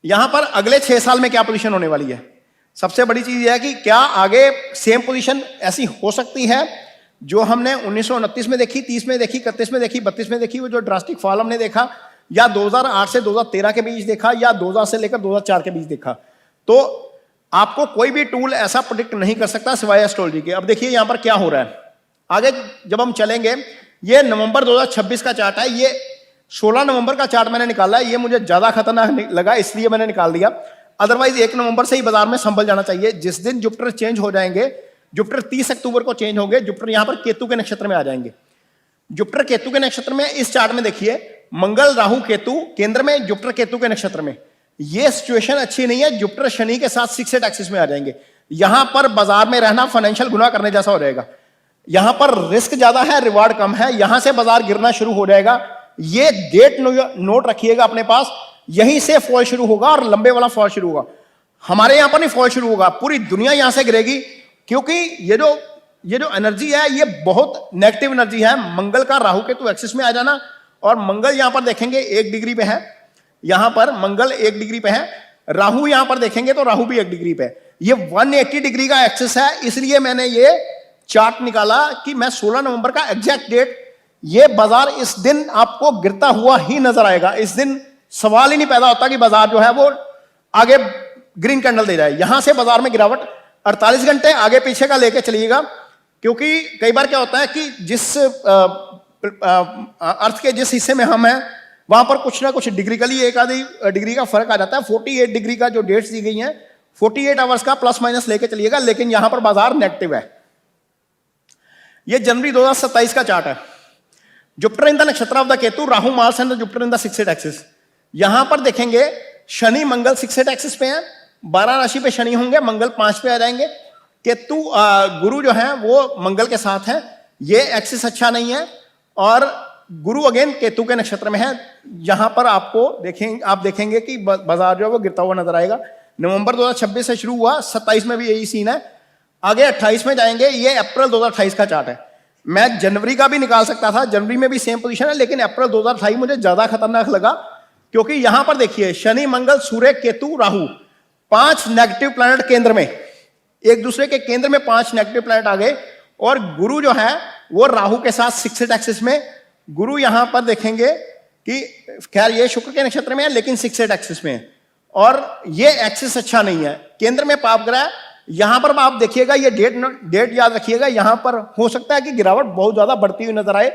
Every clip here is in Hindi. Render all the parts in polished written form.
यहां पर अगले 6 साल में क्या पोजीशन होने वाली है। सबसे बड़ी चीज यह है कि क्या आगे सेम पोजीशन ऐसी हो सकती है जो हमने 1929 में देखी, 30 में देखी, 31 में देखी, 32 में देखी, वो जो ड्रास्टिक फॉल हमने देखा, या 2008 से 2013 के बीच देखा, या 2000 से लेकर 2004 के बीच देखा। तो आपको कोई भी टूल ऐसा प्रेडिक्ट नहीं कर सकता सिवाय एस्ट्रोलॉजी के। अब देखिए यहां पर क्या हो रहा है। आगे जब हम चलेंगे, ये नवंबर 2026 का चार्ट है, ये 16 नवंबर का चार्ट मैंने निकाला है। ये मुझे ज्यादा खतरनाक लगा इसलिए मैंने निकाल दिया, अदरवाइज 1 नवंबर से ही बाजार में संभल जाना चाहिए। जिस दिन जुपिटर चेंज हो जाएंगे, जुपिटर 30 अक्टूबर को चेंज होंगे, जुपिटर यहां पर केतु के नक्षत्र में आ जाएंगे। जुपिटर केतु के नक्षत्र में, इस चार्ट में देखिए मंगल राहु केतु केंद्र में, जुपिटर केतु के नक्षत्र में, ये सिचुएशन अच्छी नहीं है। जुपिटर शनि के साथ 6 एक्सिस में आ जाएंगे। यहां पर बाजार में रहना फाइनेंशियल गुनाह करने जैसा हो जाएगा। यहां पर रिस्क ज्यादा है, रिवार्ड कम है, यहां से बाजार गिरना शुरू हो जाएगा। ये डेट नोट रखिएगा अपने पास, यहीं से फॉल शुरू होगा और लंबे वाला फॉल शुरू होगा। हमारे यहां पर नहीं फॉल शुरू होगा, पूरी दुनिया यहां से गिरेगी, क्योंकि ये जो एनर्जी है ये बहुत नेगेटिव एनर्जी है। मंगल का राहु केतु एक्सिस में आ जाना, और मंगल यहां पर देखेंगे 1 डिग्री पे है, यहां पर मंगल 1 डिग्री पे है, राहु यहां पर देखेंगे तो राहु भी 1 डिग्री पे है। ये 180 डिग्री का एक्सिस है, इसलिए मैंने ये चार्ट निकाला कि मैं 16 नवंबर का एग्जैक्ट डेट, ये बाजार इस दिन आपको गिरता हुआ ही नजर आएगा। इस दिन सवाल ही नहीं पैदा होता कि बाजार जो है वो आगे ग्रीन कैंडल दे जाए। यहां से बाजार में गिरावट 48 घंटे आगे पीछे का लेके चलिएगा, क्योंकि कई बार क्या होता है कि जिस अर्थ के जिस हिस्से में हम हैं वहां पर कुछ ना कुछ डिग्रिकली 1 आधी डिग्री का फर्क आ जाता है। 48 डिग्री का जो डेट्स दी गई हैं, 48 आवर्स का प्लस माइनस लेके चलिएगा, लेकिन यहां पर बाजार नेगेटिव है। ये जनवरी 2027 का चार्ट है। जुपिटर इन द नक्षत्र of the Ketu, Rahu Mars and Jupiter in the 6th axis. यहां पर देखेंगे शनि मंगल 6th एक्सिस पे है, 12 राशि पे शनि होंगे, मंगल 5 पे आ जाएंगे। केतु गुरु जो है वो मंगल के साथ है, ये एक्सिस अच्छा नहीं है, और गुरु अगेन केतु के नक्षत्र में है। यहां पर आप देखेंगे कि बाजार जो है वो गिरता हुआ नजर आएगा। नवंबर 2026 से शुरू हुआ, 27 में भी यही सीन है, आगे 28 में जाएंगे। ये अप्रैल 2028 का चार्ट है। मैं जनवरी का भी निकाल सकता था, जनवरी में भी सेम पोजीशन है, लेकिन अप्रैल 2028 मुझे ज्यादा खतरनाक लगा, क्योंकि यहां पर देखिए शनि मंगल सूर्य केतु राहु, 5 नेगेटिव प्लैनेट केंद्र में, एक दूसरे के केंद्र में 5 नेगेटिव प्लैनेट आ गए, और गुरु जो है वो राहु के साथ 6th एक्सिस में। गुरु यहां पर देखेंगे कि खैर ये शुक्र के नक्षत्र में है, लेकिन 6th एक्सिस में है, और ये एक्सिस अच्छा नहीं है। केंद्र में पाप ग्रह, यहां पर आप देखिएगा, ये डेट याद रखिएगा, यहां पर हो सकता है कि गिरावट बहुत ज्यादा बढ़ती हुई नजर आए।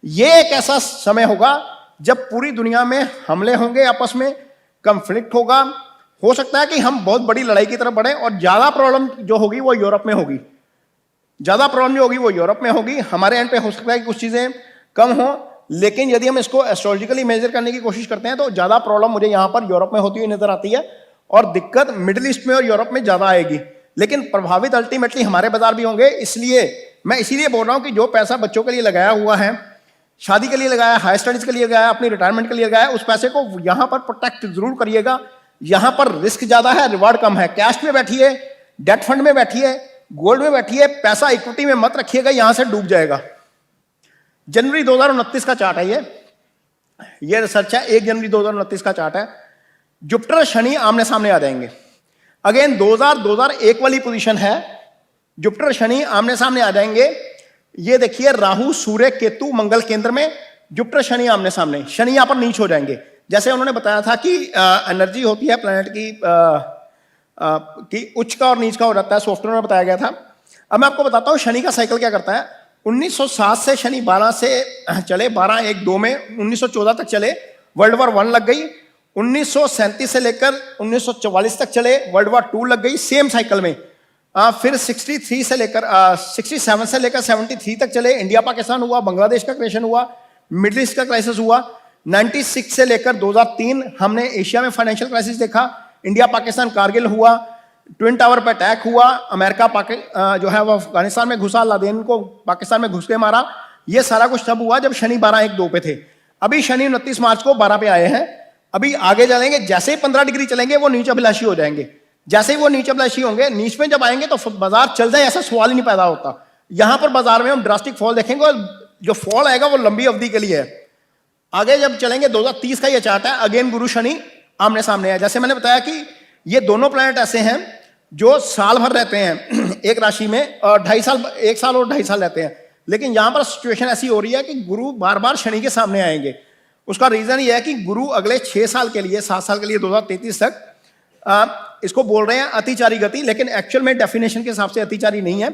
ये एक ऐसा समय होगा जब पूरी दुनिया में हमले होंगे, आपस में कंफ्लिक्ट होगा। हो सकता है कि हम बहुत बड़ी लड़ाई की तरफ बढ़े, और ज्यादा प्रॉब्लम जो होगी वो यूरोप में होगी, ज्यादा प्रॉब्लम जो होगी वो यूरोप में होगी। हमारे एंड पे हो सकता है कि कुछ चीजें कम हो, लेकिन यदि हम इसको एस्ट्रोलॉजिकली मेजर करने की कोशिश करते हैं तो ज्यादा प्रॉब्लम मुझे यहां पर यूरोप में होती हुई नजर आती है, और दिक्कत मिडिल ईस्ट में और यूरोप में ज्यादा आएगी। लेकिन प्रभावित अल्टीमेटली हमारे बाजार भी होंगे। इसलिए मैं इसीलिए बोल रहा हूं कि जो पैसा बच्चों के लिए लगाया हुआ है, शादी के लिए लगाया, हायर स्टडीज के लिए लगाया, अपनी रिटायरमेंट के लिए लगाया, उस पैसे को यहां पर प्रोटेक्ट जरूर करिएगा। यहां पर रिस्क ज्यादा है, रिवार्ड कम है। कैश में बैठिए, डेट फंड में बैठिए, गोल्ड में बैठिए, पैसा इक्विटी में मत रखिएगा, यहां से डूब जाएगा। जनवरी 2029 का चार्ट है ये रिसर्च है, 1 जनवरी 2029 का चार्ट है। जुपिटर शनि आमने सामने आ जाएंगे। अगेन 2001 वाली पोजीशन है, जुपिटर शनि आमने सामने आ जाएंगे। ये देखिए राहु सूर्य केतु मंगल केंद्र में, जुपिटर शनि आमने सामने। शनि यहां पर नीच हो जाएंगे। जैसे उन्होंने बताया था कि एनर्जी होती है प्लैनेट की उच्च का और नीच का हो जाता है, सॉफ्टवेयर में बताया गया था। अब मैं आपको बताता हूं शनि का साइकिल क्या करता है। 1907 से शनि 12 से चले, 12-1-2 में 1914 तक चले, वर्ल्ड वॉर 1 लग गई। 1937 से लेकर 1944 तक चले, वर्ल्ड वॉर 2 लग गई सेम साइकिल में। फिर 67 से लेकर 73 तक चले, इंडिया पाकिस्तान हुआ, बांग्लादेश का क्रेशन हुआ, मिडिल ईस्ट का क्राइसिस हुआ। 96 से लेकर 2003 हमने एशिया में फाइनेंशियल क्राइसिस देखा, इंडिया पाकिस्तान कारगिल हुआ, ट्विन टावर पर अटैक हुआ, अमेरिका जो है वो अफगानिस्तान में घुसा, लादेन को पाकिस्तान में घुस के मारा। ये सारा कुछ तब हुआ जब शनि 12-1-2 पे थे। अभी शनि 29 मार्च को 12 पे आए हैं। अभी आगे चलेंगे, जैसे ही 15 डिग्री चलेंगे वो नीच अभिलाषी हो जाएंगे। जैसे ही वो नीच अभिलाषी होंगे, नीच में जब आएंगे तो बाजार चल जाए ऐसा सवाल ही नहीं पैदा होता। यहां पर बाजार में हम ड्रास्टिक फॉल देखेंगे, और जो फॉल आएगा वो लंबी अवधि के लिए है। आगे जब चलेंगे 2030 का ये चार्ट है, अगेन गुरु शनि आमने सामने है। जैसे मैंने बताया कि ये दोनों प्लैनेट ऐसे हैं जो साल भर रहते हैं एक राशि में, और 2.5 साल, 1 साल और 2.5 साल रहते हैं। लेकिन यहां पर सिचुएशन ऐसी हो रही है कि गुरु बार बार शनि के सामने आएंगे। उसका रीजन ये है कि गुरु अगले 6 साल के लिए, 7 साल के लिए, 2033 तक इसको बोल रहे हैं अतिचारी गति, लेकिन एक्चुअल में डेफिनेशन के हिसाब से अतिचारी नहीं है।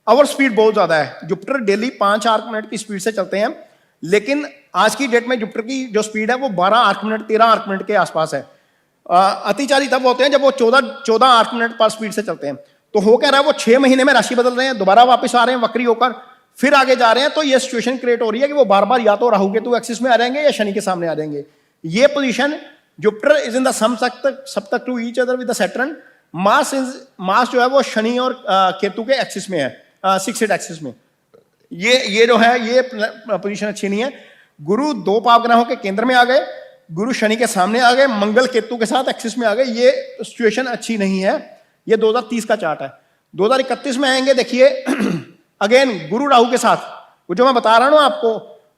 आवर स्पीड बहुत ज्यादा है। जुपिटर डेली 5 आर्क मिनट की स्पीड से चलते हैं, लेकिन आज की डेट में जुपिटर की जो स्पीड है वो 12 आर्क मिनट, 13 आर्क मिनट के आसपास है। अतिचारी तब होते हैं जब वो 14 आर्क मिनट पर स्पीड से चलते हैं। तो हो क्या रहा है, वो 6 महीने में राशि बदल रहे हैं, दोबारा वापस आ रहे हैं वक्री होकर, फिर आगे जा रहे हैं। तो ये सिचुएशन क्रिएट हो रही है कि वो बार बार या तो राहु केतु एक्सिस में आ जाएंगे या शनि के सामने आ जाएंगे। ये position, Jupiter is in the सप्तक to each other with the Saturn. मास जो है वो शनि और केतु के एक्सिस में है, 6 एक्सिस में। ये जो है ये पोजीशन अच्छी नहीं है। गुरु 2 पापग्रहों के केंद्र में आ गए, गुरु शनि के सामने आ गए, मंगल केतु के साथ एक्सिस में आ गए। ये सिचुएशन अच्छी नहीं है। ये 2030 का चार्ट है। 2031 में आएंगे, देखिए अगेन गुरु राहु के साथ, वो जो मैं बता रहा हूं आपको,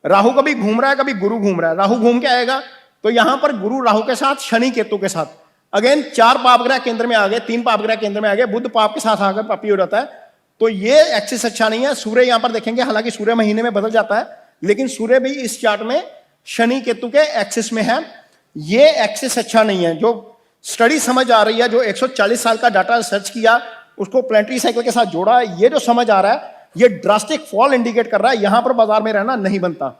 राहु कभी घूम रहा है, कभी गुरु घूम रहा है। राहु घूम के आएगा तो यहां पर गुरु राहु के साथ, शनि केतु के साथ, अगेन 4 पापग्रह केंद्र में आ गए, 3 पापग्रह केंद्र में आ गए, बुध पाप के साथ आकर पापी हो जाता है। तो ये एक्सिस अच्छा नहीं है। सूर्य यहां पर देखेंगे, हालांकि सूर्य महीने में बदल जाता है, लेकिन सूर्य भी इस चार्ट में शनि केतु के एक्सिस में है। ये एक्सिस अच्छा नहीं है। जो स्टडी समझ आ रही है, जो 140 साल का डाटा सर्च किया, उसको प्लैनेटरी साइकिल के साथ जोड़ा, ये जो समझ आ रहा है, ये ड्रास्टिक फॉल इंडिकेट कर रहा है। यहां पर बाजार में रहना नहीं बनता।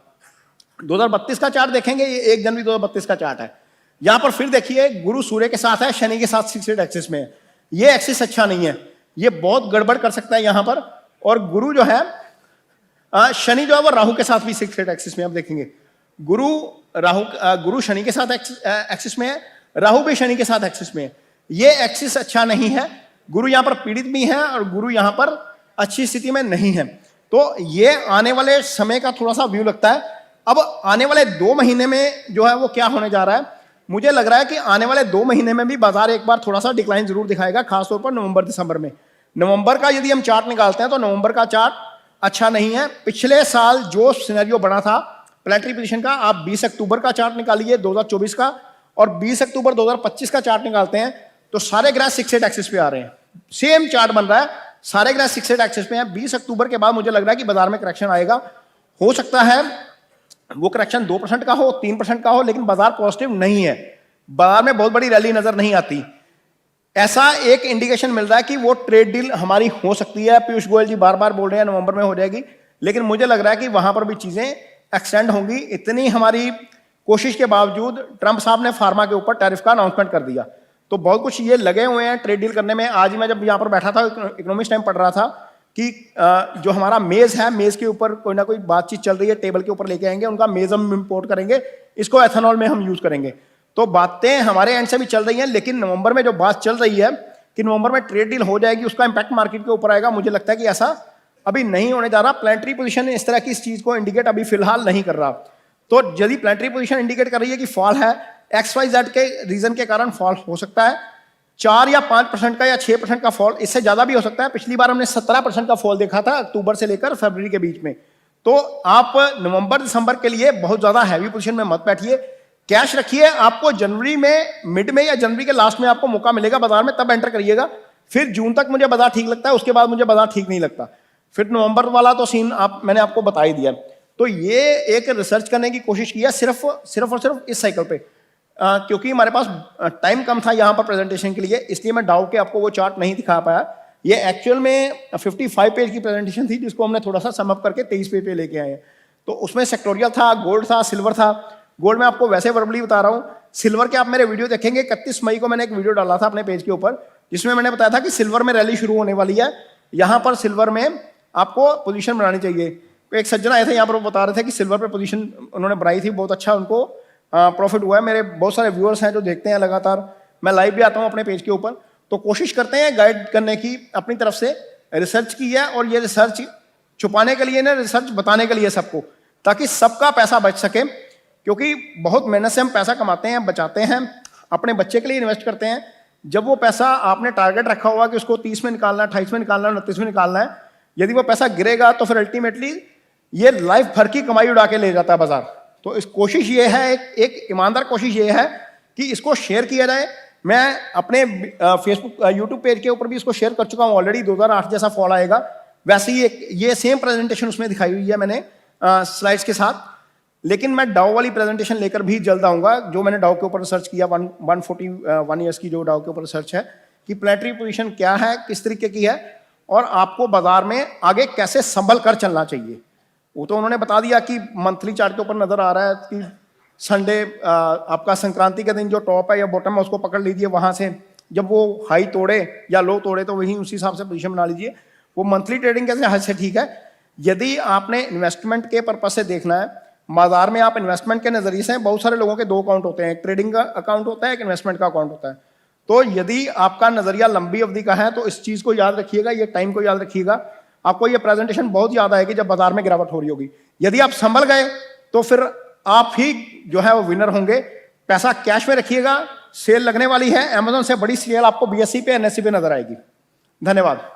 2032 का चार्ट देखेंगे, ये 1 जनवरी 2032 का चार्ट है। यहां पर फिर देखिए गुरु सूर्य के साथ है, शनि के साथ 6 एक्सिस में है। ये एक्सिस अच्छा नहीं है, ये बहुत गड़बड़ कर सकता है यहां पर। और गुरु जो है, शनि जो है वो राहु के साथ भी 6 एक्सिस में। आप देखेंगे गुरु शनि के साथ एक्सिस में है, राहु भी शनि के साथ एक्सिस में है। ये एक्सिस अच्छा नहीं है। गुरु यहां पर पीड़ित भी है और गुरु यहां पर अच्छी स्थिति में नहीं है। तो ये आने वाले समय का थोड़ा सा व्यू लगता है। अब आने वाले 2 महीने में जो है वो क्या होने जा रहा है, मुझे लग रहा है कि आने वाले 2 महीने में भी बाजार एक बार थोड़ा सा डिक्लाइन जरूर दिखाएगा, खासतौर पर नवंबर दिसंबर में। नवंबर का यदि हम चार्ट निकालते हैं तो नवंबर का चार्ट अच्छा नहीं है। पिछले साल जो सिनेरियो बना था प्लैनेटरी पोजीशन का, आप 20 अक्टूबर का चार्ट निकालिए 2024 का, और 20 अक्टूबर 2025 का चार्ट निकालते हैं तो सारे ग्रह 6 एक्सिस पे आ रहे हैं। सेम चार्ट बन रहा है, सारे ग्रह 6 एक्सिस पे हैं। 20 अक्टूबर के बाद मुझे लग रहा है कि बाजार में करेक्शन आएगा। हो सकता है वो करेक्शन 2% का हो, 3% का हो, लेकिन बाजार पॉजिटिव नहीं है। बाजार में बहुत बड़ी रैली नजर नहीं आती। ऐसा एक इंडिकेशन मिल रहा है कि वो ट्रेड डील हमारी हो सकती है। पीयूष गोयल जी बार बार बोल रहे हैं नवंबर में हो जाएगी, लेकिन मुझे लग रहा है कि वहां पर भी चीजें एक्सटेंड होंगी। इतनी हमारी कोशिश के बावजूद ट्रंप साहब ने फार्मा के ऊपर टैरिफ का अनाउंसमेंट कर दिया, तो बहुत कुछ ये लगे हुए हैं ट्रेड डील करने में। आज मैं जब यहाँ पर बैठा था, इकोनॉमिक्स टाइम पढ़ रहा था कि जो हमारा मेज है, मेज के ऊपर कोई ना कोई बातचीत चल रही है, टेबल के ऊपर लेके आएंगे, उनका मेज हम इंपोर्ट करेंगे, इसको एथेनॉल में हम यूज करेंगे। तो बातें हमारे एंड से भी चल रही हैं, लेकिन नवंबर में जो बात चल रही है कि नवंबर में ट्रेड डील हो जाएगी, उसका इंपैक्ट मार्केट के ऊपर आएगा, मुझे लगता है कि ऐसा अभी नहीं होने जा रहा। प्लैनेटरी पोजीशन इस तरह की इस चीज को इंडिकेट अभी फिलहाल नहीं कर रहा। तो यदि प्लैनेटरी पोजीशन इंडिकेट कर रही है कि फॉल है, XYZ के रीजन के कारण फॉल हो सकता है, 4 या 5% का या 6% का फॉल, इससे ज्यादा भी हो सकता है। पिछली बार हमने 17% का फॉल देखा था अक्टूबर से लेकर फरवरी के बीच में। तो आप नवंबर दिसंबर के लिए बहुत ज्यादा हैवी पोजीशन में मत बैठिए, कैश रखिए। आपको जनवरी में मिड में या जनवरी के लास्ट में आपको मौका मिलेगा बाजार में, तब एंटर करिएगा। फिर जून तक मुझे बाजार ठीक लगता है, उसके बाद मुझे बाजार ठीक नहीं लगता। फिर नवंबर वाला तो सीन मैंने आपको बता ही दिया। तो ये एक रिसर्च करने की कोशिश की है सिर्फ और सिर्फ इस साइकिल पे, क्योंकि हमारे पास टाइम कम था यहाँ पर प्रेजेंटेशन के लिए, इसलिए मैं डाउट के आपको वो चार्ट नहीं दिखा पाया। ये एक्चुअल में 55 पेज की प्रेजेंटेशन थी, जिसको हमने थोड़ा सा समअप करके 23 पेज पे लेके आए हैं। तो उसमें सेक्टोरियल था, गोल्ड था, सिल्वर था। गोल्ड में आपको वैसे वर्बली बता रहा हूँ। सिल्वर के आप मेरे वीडियो देखेंगे, 31 मई को मैंने एक वीडियो डाला था अपने पेज के ऊपर, जिसमें मैंने बताया था कि सिल्वर में रैली शुरू होने वाली है। यहाँ पर सिल्वर में आपको पोजीशन बनानी चाहिए। एक सज्जन आए थे यहाँ पर, वो बता रहे थे कि सिल्वर पे पोजीशन उन्होंने बनाई थी, बहुत अच्छा उनको प्रॉफिट हुआ है। मेरे बहुत सारे व्यूअर्स हैं जो देखते हैं लगातार, मैं लाइव भी आता हूँ अपने पेज के ऊपर। तो कोशिश करते हैं गाइड करने की अपनी तरफ से, रिसर्च की है, और ये रिसर्च छुपाने के लिए ना, रिसर्च बताने के लिए सबको, ताकि सबका पैसा बच सके। क्योंकि बहुत मेहनत से हम पैसा कमाते हैं, बचाते हैं, अपने बच्चे के लिए इन्वेस्ट करते हैं। जब वो पैसा आपने टारगेट रखा हुआ कि उसको 30 में निकालना है, 28 में निकालना है, 29 में निकालना है, यदि वो पैसा गिरेगा तो फिर अल्टीमेटली ये लाइफ भर की कमाई उड़ा के ले जाता है बाजार। तो इस कोशिश ये है, एक ईमानदार कोशिश ये है कि इसको शेयर किया जाए। मैं अपने फेसबुक यूट्यूब पेज के ऊपर भी इसको शेयर कर चुका हूं ऑलरेडी, 2008 जैसा फॉल आएगा वैसे ही ये सेम प्रेजेंटेशन उसमें दिखाई हुई है मैंने स्लाइड्स के साथ। लेकिन मैं डाउ वाली प्रेजेंटेशन लेकर भी जल्द आऊंगा, जो मैंने डाउ के ऊपर रिसर्च किया 141 ईयर्स की जो डाउ के ऊपर रिसर्च है कि प्लेनेटरी पोजीशन क्या है, किस तरीके की है और आपको बाजार में आगे कैसे संभल कर चलना चाहिए। वो तो उन्होंने बता दिया कि मंथली चार्ट के ऊपर नजर आ रहा है कि संडे आपका संक्रांति के दिन जो टॉप है या बॉटम है उसको पकड़ लीजिए, वहां से जब वो हाई तोड़े या लो तोड़े तो वही उसी हिसाब से पोजीशन बना लीजिए। वो मंथली ट्रेडिंग के लिहाज से ठीक है। यदि आपने इन्वेस्टमेंट के पर्पज से देखना है, बाजार में आप इन्वेस्टमेंट के नजरिए से, बहुत सारे लोगों के दो अकाउंट होते हैं, एक ट्रेडिंग का अकाउंट होता है, एक इन्वेस्टमेंट का अकाउंट होता है। तो यदि आपका नजरिया लंबी अवधि का है तो इस चीज को याद रखिएगा, ये टाइम को याद रखिएगा। आपको ये प्रेजेंटेशन बहुत याद आएगी जब बाजार में गिरावट हो रही होगी। यदि आप संभल गए तो फिर आप ही जो है वो विनर होंगे। पैसा कैश में रखिएगा, सेल लगने वाली है, अमेजन से बड़ी सेल आपको BSE पे NSE पे नजर आएगी। धन्यवाद।